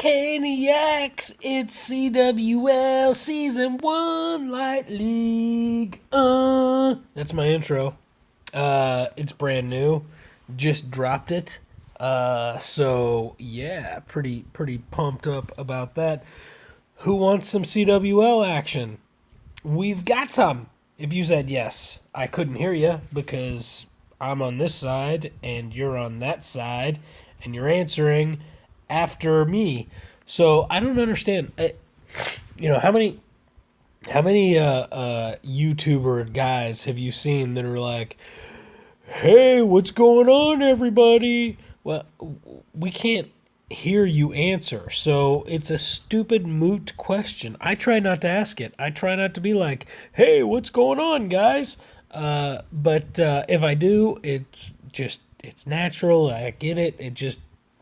Caniacs, it's CWL Season 1 Light League. That's my intro. It's brand new. Just dropped it. So yeah, pretty pumped up about that. Who wants some CWL action? We've got some. If you said yes, I couldn't hear you because I'm on this side and you're on that side and you're answering after me. So I don't understand. How many YouTuber guys have you seen that are like, "Hey, what's going on, everybody?" Well, we can't hear you answer, so it's a stupid moot question. I try not to ask it. I try not to be like, "Hey, what's going on, guys?" But if I do, it's natural. I get it.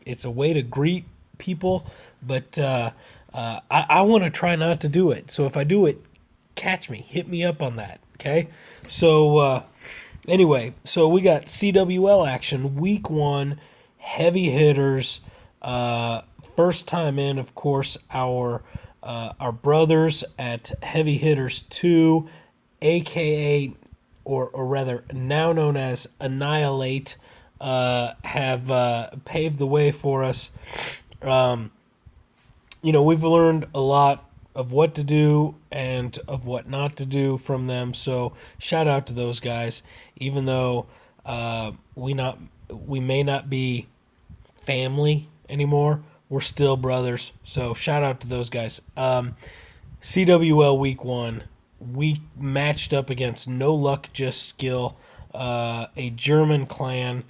It's a way to greet people, but I want to try not to do it. So if I do it, catch me, hit me up on that. Okay. So anyway, so we got CWL action, week 1, heavy hitters. First time in, of course, our brothers at Heavy Hitters 2, aka or rather now known as Annihilate, have paved the way for us. We've learned a lot of what to do and of what not to do from them. So shout out to those guys, even though we may not be family anymore. We're still brothers. So shout out to those guys. CWL week 1, we matched up against NoLuckJustSkill, a German clan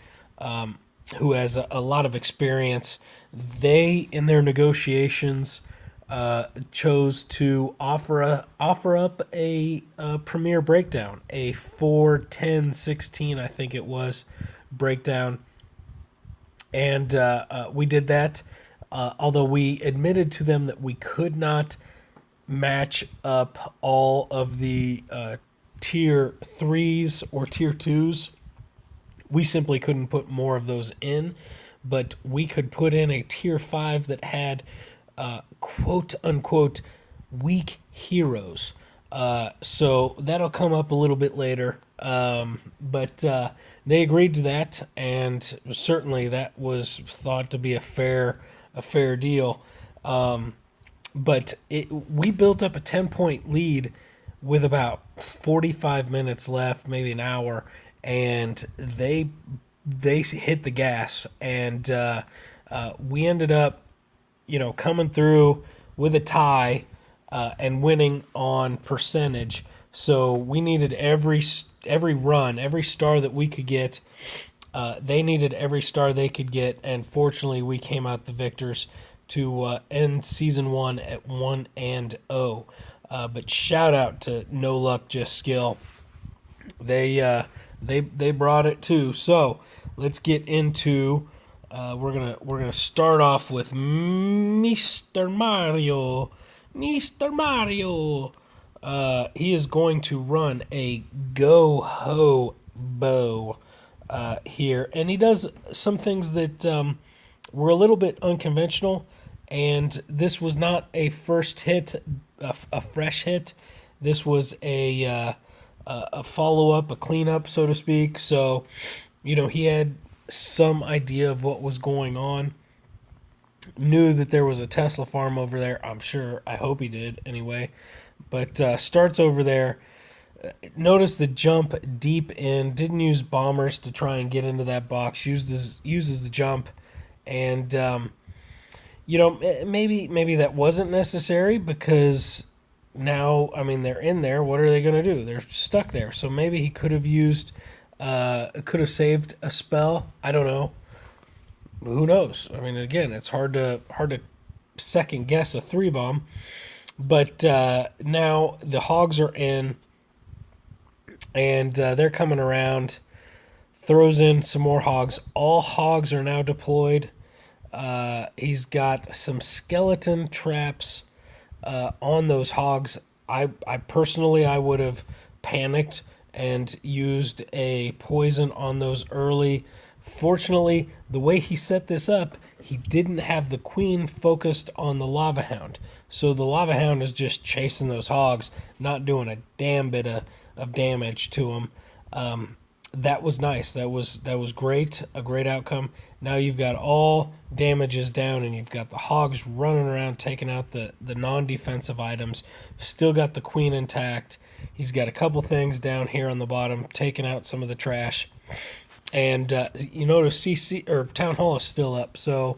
who has a lot of experience. They, in their negotiations, chose to offer up a premier breakdown, a 4-10-16, I think it was, breakdown. And we did that, although we admitted to them that we could not match up all of the tier 3s or tier 2s. We simply couldn't put more of those in, but we could put in a tier 5 that had quote unquote weak heroes. So that'll come up a little bit later. But they agreed to that, and certainly that was thought to be a fair deal. But we built up a 10-point lead with about 45 minutes left, maybe an hour, and they hit the gas, and we ended up, coming through with a tie and winning on percentage. So we needed every run, every star that we could get. They needed every star they could get, and fortunately, we came out the victors to end season 1 at 1-0. But shout out to NoLuckJustSkill. They brought it too. So let's get into. We're gonna start off with Mr. Mario. Mr. Mario. He is going to run a go-ho bow here, and he does some things that were a little bit unconventional. And this was not a first hit, a fresh hit. This was a follow-up, a cleanup, so to speak. So, he had some idea of what was going on. Knew that there was a Tesla farm over there. I'm sure. I hope he did anyway. But starts over there. Notice the jump deep in. Didn't use bombers to try and get into that box. Uses the jump. And, maybe that wasn't necessary because now, they're in there. What are they going to do? They're stuck there. So maybe he could have saved a spell. I don't know. Who knows? Again, it's hard to second guess a 3-bomb. But now the hogs are in, and they're coming around. Throws in some more hogs. All hogs are now deployed. He's got some skeleton traps on those hogs. I personally, I would have panicked and used a poison on those early. Fortunately, the way he set this up, he didn't have the queen focused on the lava hound. So the lava hound is just chasing those hogs, not doing a damn bit of damage to them. That was nice. That was great. A great outcome. Now you've got all damages down, and you've got the hogs running around taking out the non-defensive items. Still got the queen intact. He's got a couple things down here on the bottom, taking out some of the trash. And you notice CC or Town Hall is still up. So,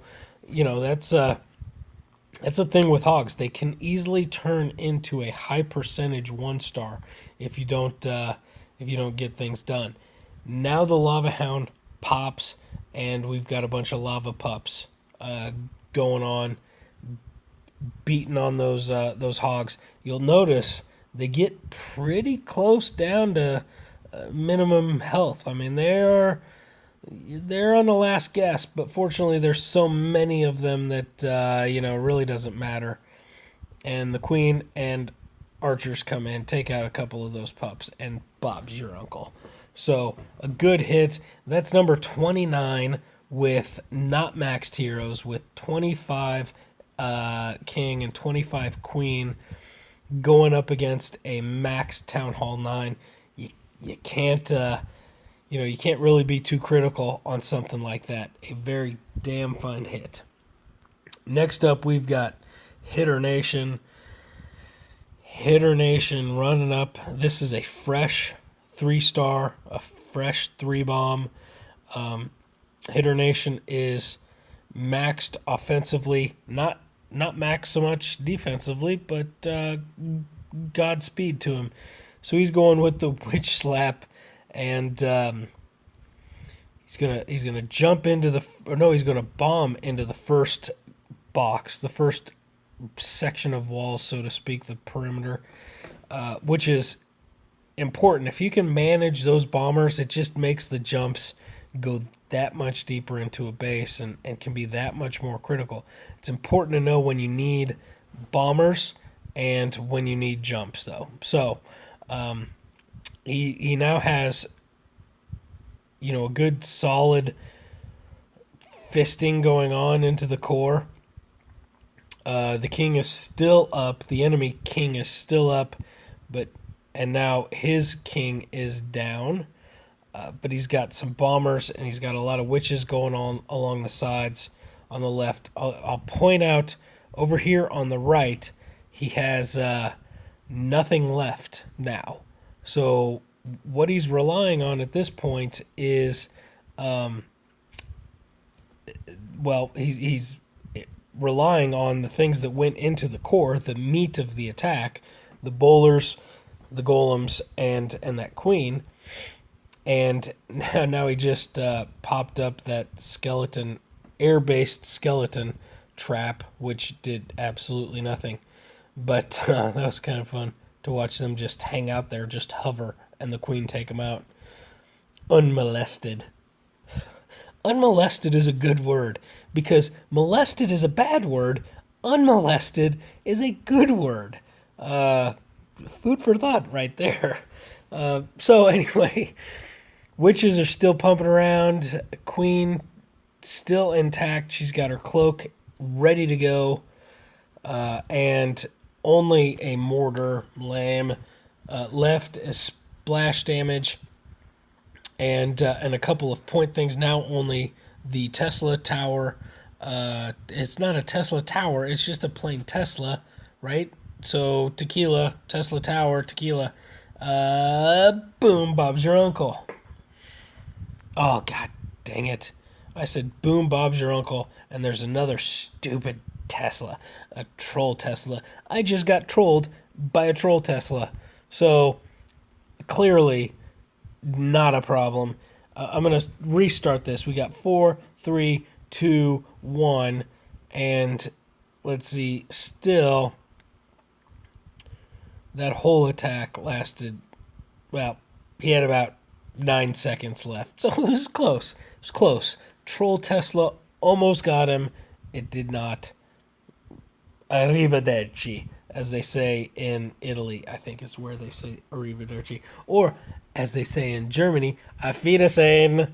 that's the thing with hogs. They can easily turn into a high percentage 1-star if you don't get things done. Now the lava hound pops, and we've got a bunch of lava pups going on, beating on those hogs. You'll notice they get pretty close down to minimum health. I mean, they're on the last gasp, but fortunately there's so many of them that really doesn't matter. And the queen and archers come in, take out a couple of those pups, and Bob's your uncle. So a good hit. That's number 29 with not maxed heroes, with 25 king and 25 queen going up against a maxed Town Hall 9. You can't you can't really be too critical on something like that. A very damn fine hit. Next up, we've got Hitter Nation. Hitter Nation running up. This is a fresh 3-star, a fresh 3-bomb. Hitter Nation is maxed offensively, not maxed so much defensively, but Godspeed to him. So he's going with the Witch Slap, and he's gonna jump into he's gonna bomb into the first box, the first section of walls, so to speak, the perimeter, which is important. If you can manage those bombers, it just makes the jumps go that much deeper into a base and can be that much more critical. It's important to know when you need bombers and when you need jumps, though. So he now has a good solid fisting going on into the core. The king is still up. The enemy king is still up, and now his king is down. But he's got some bombers, and he's got a lot of witches going on along the sides on the left. I'll point out over here on the right, he has nothing left now. So what he's relying on at this point is, he's relying on the things that went into the core, the meat of the attack, the bowlers, the golems, and that queen. And now he just popped up that skeleton, air-based skeleton trap, which did absolutely nothing. But that was kind of fun to watch them just hang out there, just hover, and the queen take them out. Unmolested. Unmolested is a good word, because molested is a bad word. Unmolested is a good word. Food for thought right there. So anyway, witches are still pumping around. Queen still intact. She's got her cloak ready to go. And only a mortar lame left as splash damage. And a couple of point things. Now only the Tesla tower. It's not a Tesla tower. It's just a plain Tesla, right? So tequila, Tesla tower, tequila. Boom, Bob's your uncle. Oh, god dang it. I said boom, Bob's your uncle, and there's another stupid Tesla. A troll Tesla. I just got trolled by a troll Tesla. So, clearly, not a problem. I'm going to restart this. We got 4, 3, 2, 1, and let's see, still, that whole attack lasted, well, he had about 9 seconds left. So it was close. It was close. Troll Tesla almost got him. It did not. Arrivederci, as they say in Italy. I think is where they say arrivederci. Or, as they say in Germany, Auf Wiedersehen.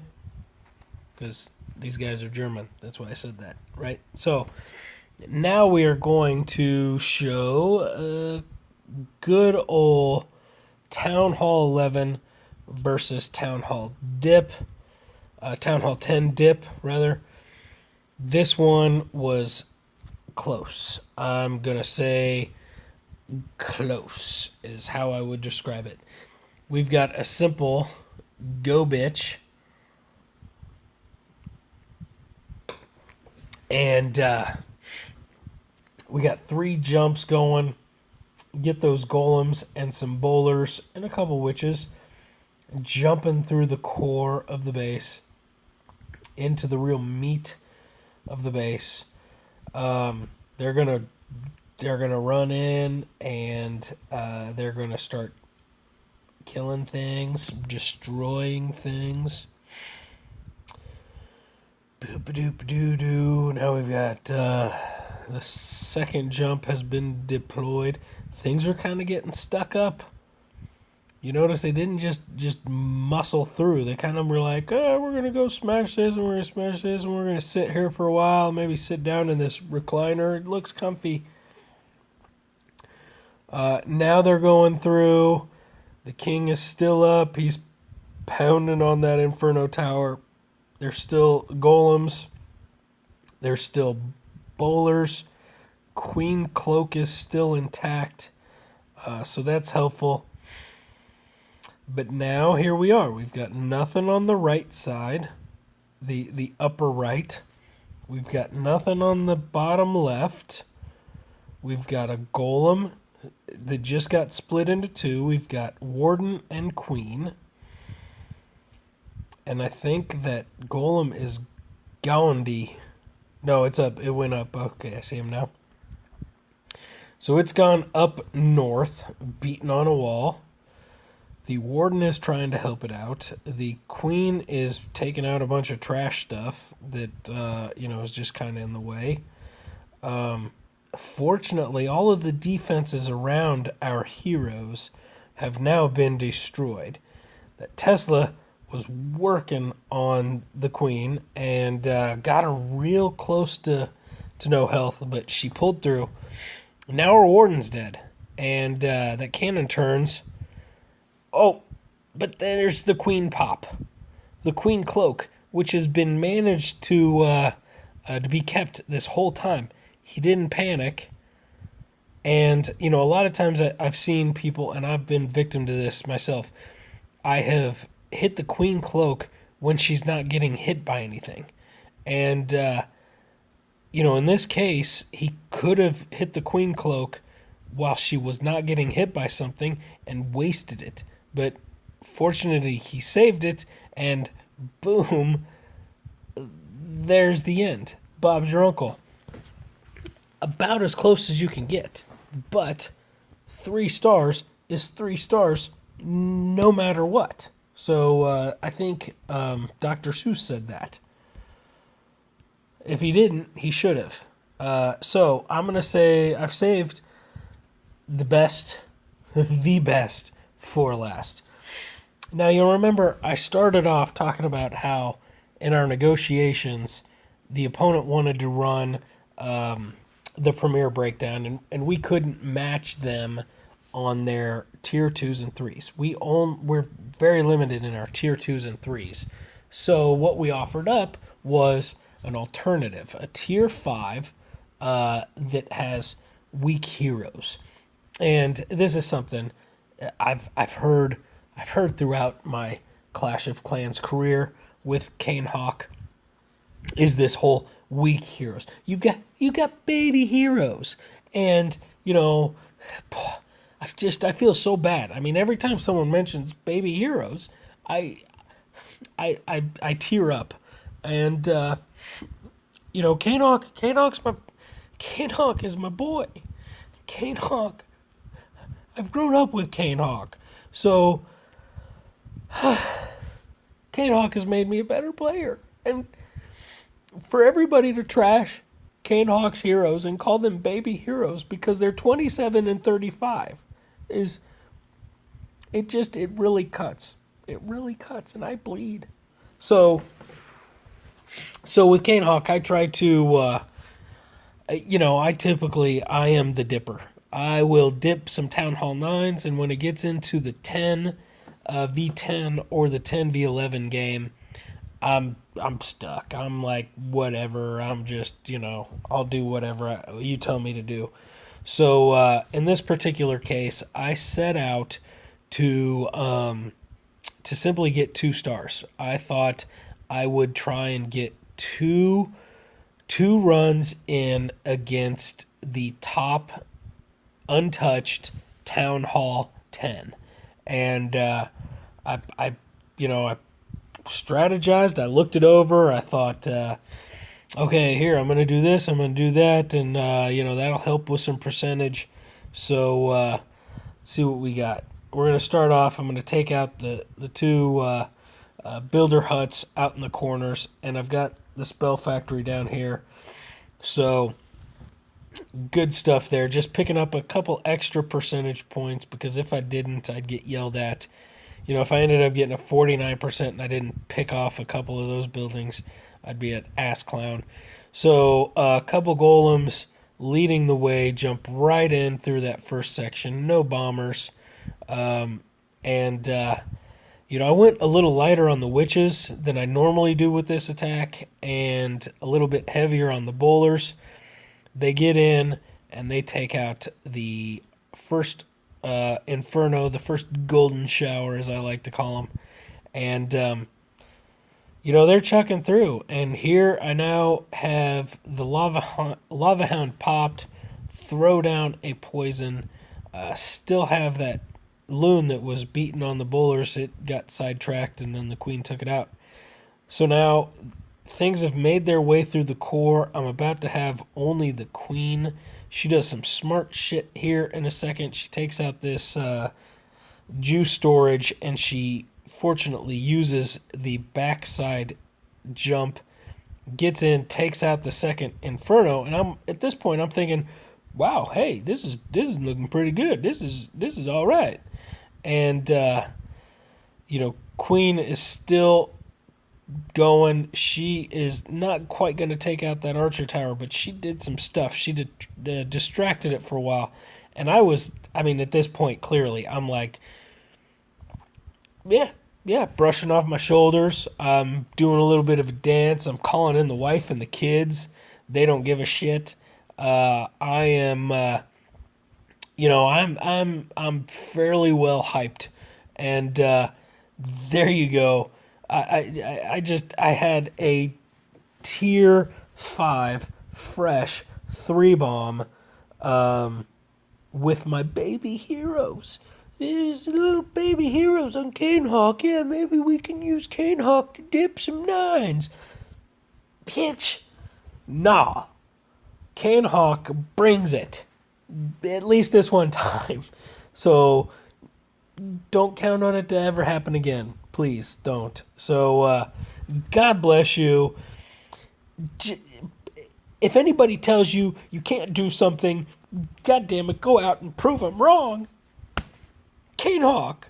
Because these guys are German. That's why I said that, right? So now we are going to show a good old Town Hall 11 versus Town Hall 10 dip, rather. This one was close. I'm going to say close is how I would describe it. We've got a simple go bitch. And we got 3 jumps going. Get those golems and some bowlers and a couple witches jumping through the core of the base into the real meat of the base. They're gonna run in and they're gonna start killing things, destroying things. Boop-a-doop-a-doo-doo. Now we've got the second jump has been deployed. Things are kind of getting stuck up. You notice they didn't just muscle through. They kind of were like, oh, we're going to go smash this, and we're going to smash this, and we're going to sit here for a while, maybe sit down in this recliner. It looks comfy. Now they're going through. The king is still up. He's pounding on that Inferno Tower. There's still golems. There's still bowlers. Queen Cloak is still intact. So that's helpful. But now here we are. We've got nothing on the right side, the upper right. We've got nothing on the bottom left. We've got a golem that just got split into 2. We've got warden and queen. And I think that golem is Gaundi. No, it's up. It went up. Okay, I see him now. So it's gone up north, beaten on a wall. The warden is trying to help it out. The queen is taking out a bunch of trash stuff that, is just kind of in the way. Fortunately, all of the defenses around our heroes have now been destroyed. That Tesla was working on the queen and got her real close to no health, but she pulled through. Now our warden's dead, and that cannon turns. Oh, but there's the queen pop, the queen cloak, which has been managed to be kept this whole time. He didn't panic, and a lot of times I've seen people, and I've been victim to this myself. I have hit the queen cloak when she's not getting hit by anything, and in this case, he could have hit the queen cloak while she was not getting hit by something and wasted it. But fortunately, he saved it, and boom, there's the end. Bob's your uncle. About as close as you can get. But 3 stars is 3 stars no matter what. So I think Dr. Seuss said that. If he didn't, he should have. So I'm going to say I've saved the best for last. Now, you'll remember I started off talking about how in our negotiations, the opponent wanted to run the Premier Breakdown, and we couldn't match them on their Tier 2s and 3s. We're very limited in our Tier 2s and 3s. So what we offered up was an alternative, a Tier 5 that has weak heroes. And this is something I've heard throughout my Clash of Clans career with Kane Hawk, is this whole weak heroes. You got baby heroes, and I feel so bad. I mean, every time someone mentions baby heroes, I tear up, and Kane Hawk is my boy. Kane Hawk. I've grown up with Kane Hawk, so Kane Hawk has made me a better player. And for everybody to trash Kane Hawk's heroes and call them baby heroes because they're 27 and 35 it really cuts. It really cuts, and I bleed. So So with Cane Hawk, I try to, I am the dipper. I will dip some Town Hall 9s, and when it gets into the 10 v10 or the 10 v11 game, I'm stuck. I'm like, whatever. I'm just, I'll do whatever you tell me to do. So in this particular case, I set out to simply get 2 stars. I thought I would try and get two runs in against the top untouched Town Hall 10, and I I strategized. I looked it over. I thought, okay, here I'm going to do this. I'm going to do that, and that'll help with some percentage. So let's see what we got. We're going to start off. I'm going to take out the two builder huts out in the corners, and I've got the Spell Factory down here. So good stuff there. Just picking up a couple extra percentage points, because if I didn't, I'd get yelled at. If I ended up getting a 49% and I didn't pick off a couple of those buildings, I'd be an ass clown. So a couple golems leading the way, jump right in through that first section. No bombers. I went a little lighter on the witches than I normally do with this attack, and a little bit heavier on the bowlers. They get in and they take out the first Inferno, the first golden shower, as I like to call them. And, they're chucking through. And here I now have the Lava Hound popped, throw down a poison, still have that loon that was beaten on the bowlers. It got sidetracked, and then the queen took it out. So now things have made their way through the core. I'm about to have only the queen. She does some smart shit here in a second. She takes out this juice storage, and she fortunately uses the backside jump, gets in, takes out the second Inferno, and at this point I'm thinking, wow, hey, this is looking pretty good. This is all right. And Queen is still going. She is not quite going to take out that archer tower, but she did some stuff. She distracted it for a while, and at this point, clearly, I'm like, yeah, brushing off my shoulders. I'm doing a little bit of a dance. I'm calling in the wife and the kids. They don't give a shit. I am, I'm fairly well hyped, and there you go. I had a tier 5 fresh 3-bomb with my baby heroes. There's little baby heroes on Cane Hawk. Yeah, maybe we can use Cane Hawk to dip some 9s. Bitch. Nah. Cane Hawk brings it. At least this one time. So don't count on it to ever happen again. Please don't. So God bless you. If anybody tells you you can't do something, God damn it, go out and prove them wrong. Cane Hawk.